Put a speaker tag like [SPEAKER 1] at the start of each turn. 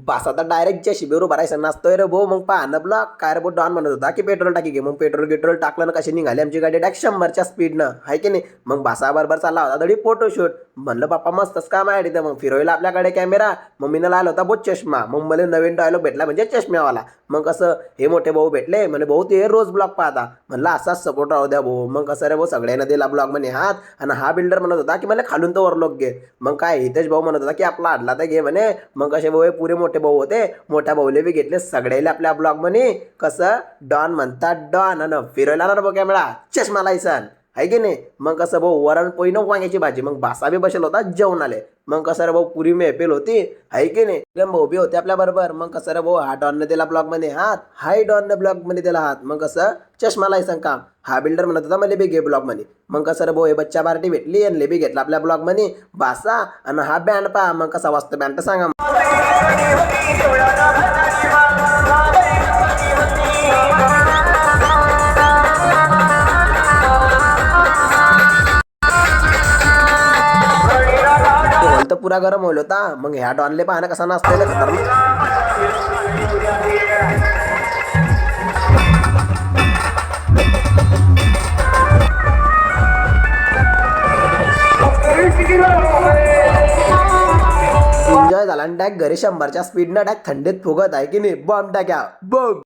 [SPEAKER 1] बस आता डायरेक्ट ज्या शिबीवर भरायचं नसतोय रे भाऊ. मग पहा ना ब्लॉक काय रे भाऊ, डॉन म्हणत होता की पेट्रोल टाकी घे. मग पेट्रोल टाकलं ना, कशी निघाली आमची गाडी डायरेक्ट 100च्या स्पीडनं, आहे की नाही. मग बसा बरोबर चालला होता तरी फोटोशूट. म्हणलं बाप्पा मस्तच काम आहे तिथं. मग फिरवला आपल्याकडे कॅमेरा. मग मीनं लावला होता बहुत चष्मा. मग मला नवीन डायलॉग भेटला म्हणजे चष्म्यावाला. मग कसं हे मोठे भाऊ भेटले म्हणे, भाऊ ते रोज ब्लॉग पाहता. म्हणलं असाच सपोर्ट राहू द्या भाऊ. मग कसं रे भाऊ, सगळ्यांना दिला ब्लॉग म्हणे हात. आणि हा बिल्डर म्हणत होता की मला खालून तर वरलोक घे. मग काय हितेश भाऊ म्हणत होता की आपला आडला तर घे म्हणे. मग कसे भाऊ हे पुरे मोठे भाऊ होते. मोठ्या भाऊले बी घेतले सगळ्याला आपल्या ब्लॉग म्हणे. कसं डॉन म्हणतात डॉन. आणि फिरवला ना भाऊ कॅमेरा चष्मा लायसन, आहे की नाही. मग कसं भाऊ वरण पोळी न वांग्याची भाजी. मग बासा बी बसेल होता जेवण आले. मग कसं रे भाऊ पुरी मेहफिल होती, आहे की नाही. भाऊ बी होते आपल्या बरोबर. मग कसं रे भाऊ हा डॉनने दिला ब्लॉग मध्ये हात, हाय डॉनने ब्लॉग मध्ये दिला हात. मग कसं चष्मा लायसन काम. हा बिल्डर म्हणत होता मला बी घे ब्लॉग मध्ये. मग कसं रे भाऊ हे बच्चा पार्टी भेटली आणि बी घेतला आपल्या ब्लॉग मध्ये बासा. आणि हा बँड पहा मग कसा वाजतो बँड सांगा. तर पुरा गरम होईल होता. मग ह्या डॉनले पाहणं कसा नाचतोय खतरनाक. एन्जॉय झाला आणि डायरेक्ट घरी 100च्या स्पीडनं डायरेक्ट थंडीत फुगत, आहे की नाही. बॉम्ब टाक्या बॉम्ब.